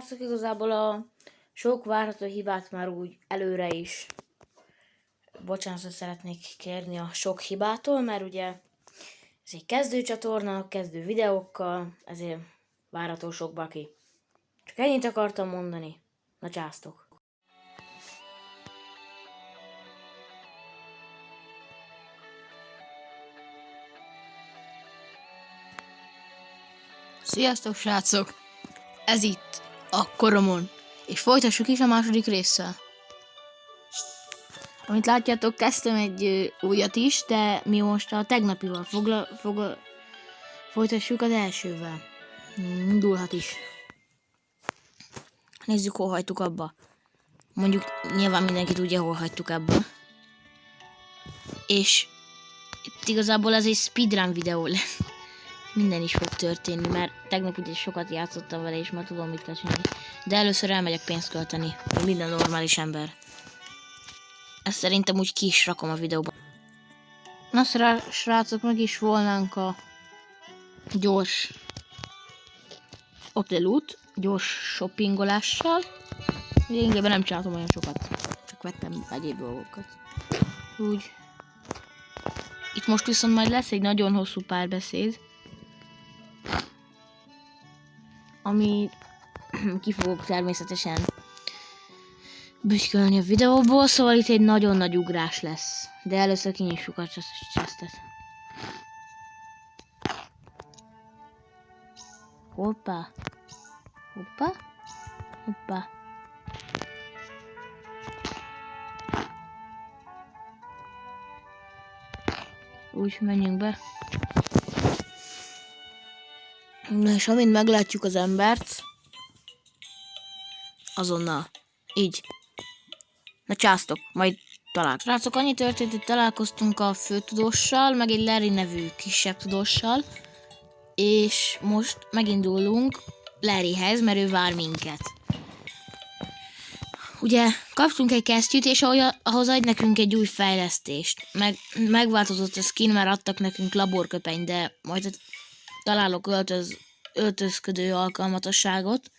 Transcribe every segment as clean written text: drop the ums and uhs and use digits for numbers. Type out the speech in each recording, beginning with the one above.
srácok, igazából a sok várható hibát már úgy előre is bocsánatot szeretnék kérni a sok hibától, mert ugye ez egy kezdő csatorna, kezdő videókkal, ezért várható sok baki. Csak ennyit akartam mondani. Na császtok! Sziasztok, srácok! Ez itt a Koromon, és folytassuk is a második résszel. Amint látjátok, kezdtem egy újat is, de mi most a tegnapival folytassuk az elsővel. Indulhat is. Nézzük, hol hagytuk abba. Mondjuk nyilván mindenki tudja, hol hagytuk abba. És itt igazából ez egy speedrun videó lesz. Minden is fog történni, mert tegnap ugye sokat játszottam vele, és már tudom, mit kell csinálni. De először elmegyek pénzt költeni, mint minden normális ember. Ezt szerintem úgy ki is rakom a videóba. Na srácok, meg is volnánk a gyors Optelut, gyors shoppingolással. Lényegében nem csináltam olyan sokat, csak vettem egyéb dolgokat. Úgy. Itt most viszont majd lesz egy nagyon hosszú párbeszéd, ami ki fogok természetesen büszkölni a videóból, szóval itt egy nagyon nagy ugrás lesz. De először kinyissuk a chestet. Hoppá. Hoppá. Hoppá. Úgy, menjünk be. Na és amint meglátjuk az embert, azonnal. Így. Na császtok, majd találkozunk. Srácok, annyi történt, hogy találkoztunk a főtudóssal, meg egy Larry nevű kisebb tudóssal, és most megindulunk Larryhez, mert ő vár minket. Ugye kaptunk egy kesztyűt, és ahhoz adj nekünk egy új fejlesztést. Megváltozott a skin, mert adtak nekünk laborköpenyt, de majd találok öltözködő alkalmatosságot,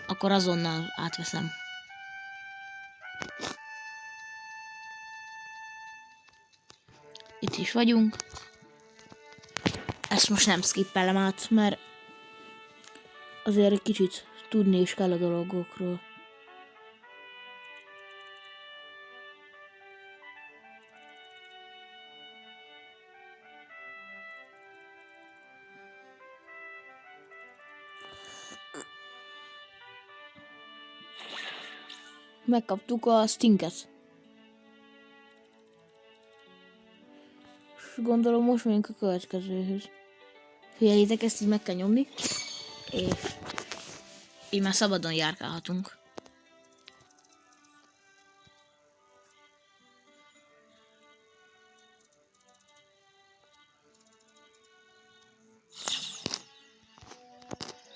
akkor azonnal átveszem. Itt is vagyunk. Ezt most nem skippelem át, mert azért egy kicsit tudni is kell a dolgokról. Megkaptuk a stinket. És gondolom most megyünk a következőhöz. Figyeljétek, ezt így meg kell nyomni. És így már szabadon járkálhatunk.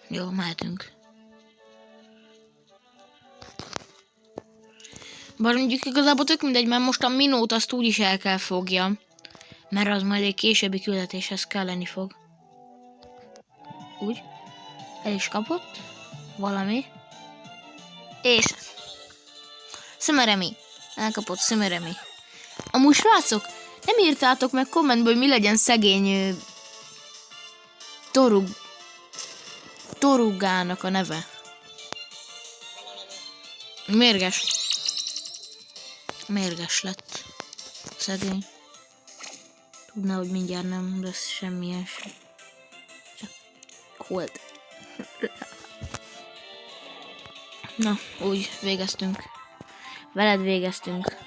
Jó, mehetünk. Bár mondjuk igazából tök mindegy, mert most a minót azt úgyis el kell fogjam. Mert az majd egy későbbi küldetéshez kelleni fog. Úgy. El is kapott. Valami. És Szömeremi. Elkapott Szömeremi. Amúgy srácok, nem írtátok meg kommentből, hogy mi legyen szegény Torugának a neve. Mérges lett. Szegény. Tudná, hogy mindjárt nem lesz semmilyen sem. Csak hold. Na, úgy végeztünk. Veled végeztünk.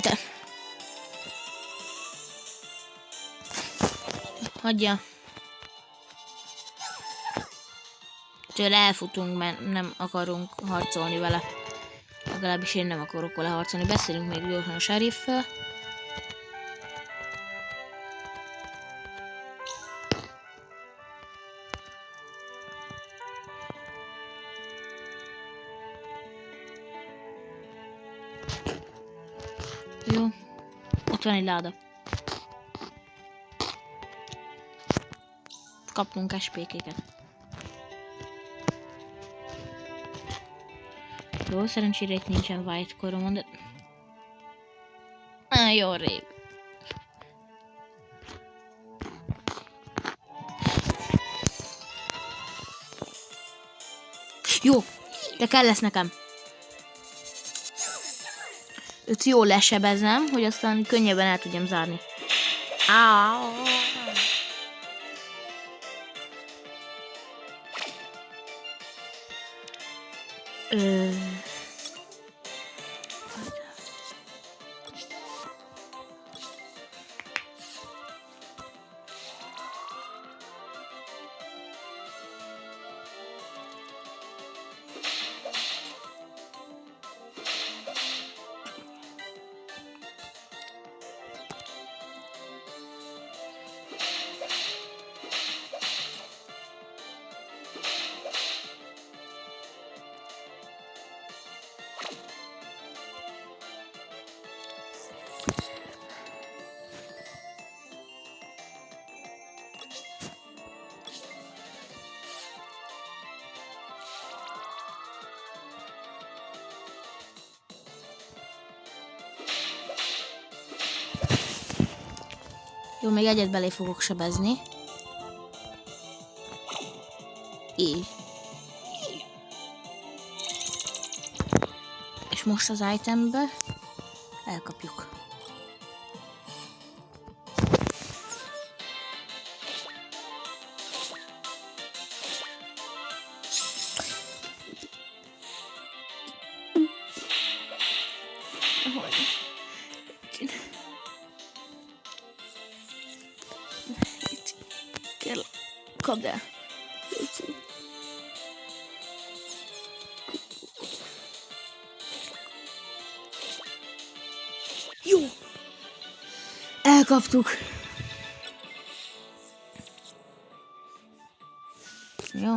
De. Hagyja. Tőle elfutunk, mert nem akarunk harcolni vele. Legalábbis én nem akarok vele harcolni. Beszélünk még gyorsan a seriffel. Jó. van egy láda. Kaptunk SP-kéket. Jó, szerencsére itt nincsen white koromon, de... Jó rép. Jó, de kell lesz nekem. Őt jól lesebezem, hogy aztán könnyebben el tudjam zárni. Jó, még egyet belé fogok sebezni. Így. És most az itembe elkapjuk. Kapd el. Jó! Elkaptuk. Jó.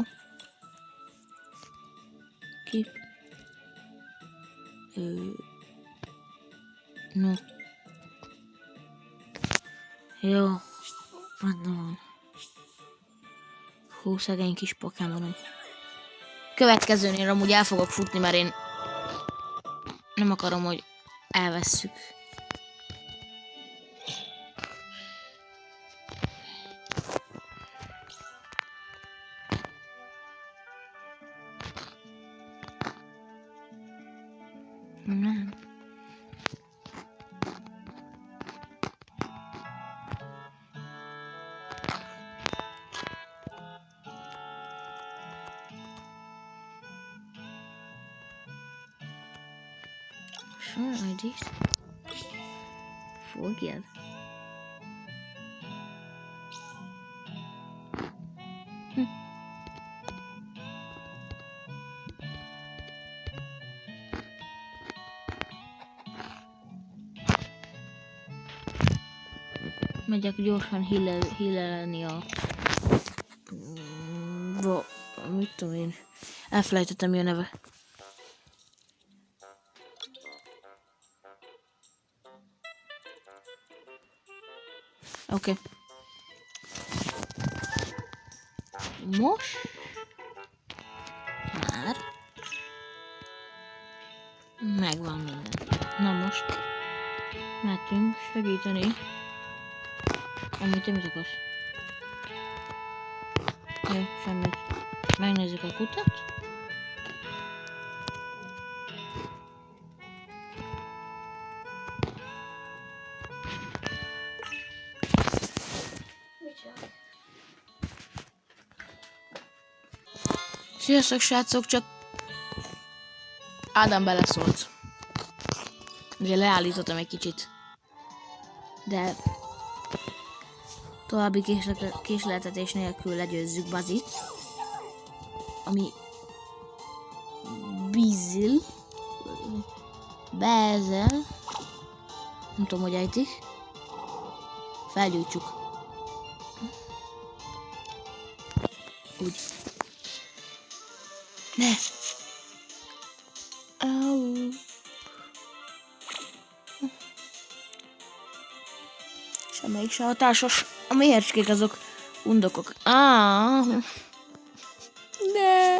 Keep. No. Jó. Mondom. Hú, szegény kis Pokémonom. Következőnél amúgy el fogok futni, mert én nem akarom, hogy elvesszük. Nem. Sure, I did. Fogjad. Megyek gyorsan hílelni a... Mit tudom én? Elfelejtettem, mi a neve. Oké. Most... Már... Megvan minden. Na most... Mehetünk segíteni. Amit te mit akarsz? Jó, semmit. Megnézzük a kutat. Sziasztok, srácok, csak Ádám beleszólt. Ugye leállítottam egy kicsit. De további késleltetés nélkül legyőzzük Bazit. Ami Bezel. Nem tudom, hogy ejtik. Felgyújtsuk. Úgy. Ne! Au. És a hatásos, a méhecskék azok undokok. Ne!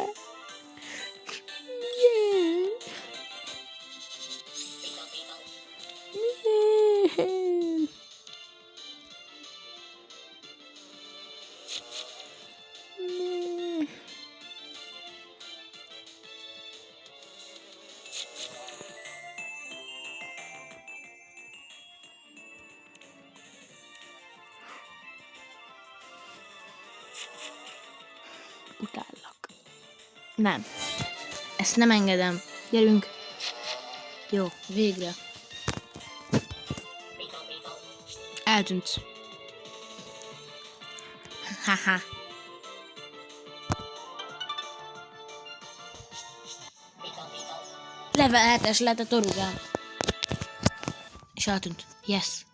Utállak. Nem. Ezt nem engedem. Gyerünk. Jó, végre. Eltűnt. Haha. Level 7-es lett a torugám. És eltűnt. Yes.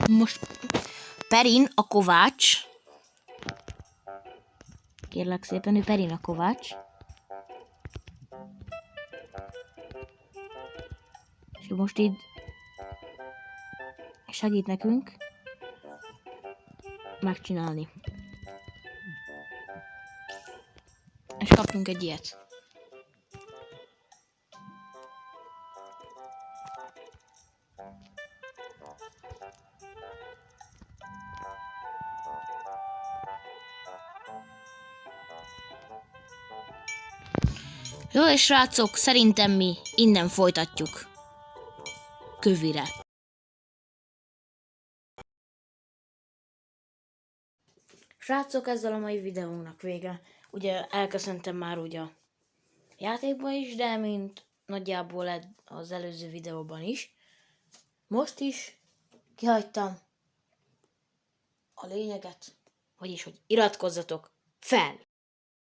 Most Perin a kovács. Kérlek szépen, ő Perin a kovács. És most így segít nekünk megcsinálni. És kaptunk egy ilyet. Jó, és srácok, szerintem mi innen folytatjuk. Kövire. Srácok, ezzel a mai videónak vége. Ugye elköszöntem már ugye a játékban is, de mint nagyjából az előző videóban is. Most is kihagytam a lényeget, vagyis hogy iratkozzatok fel!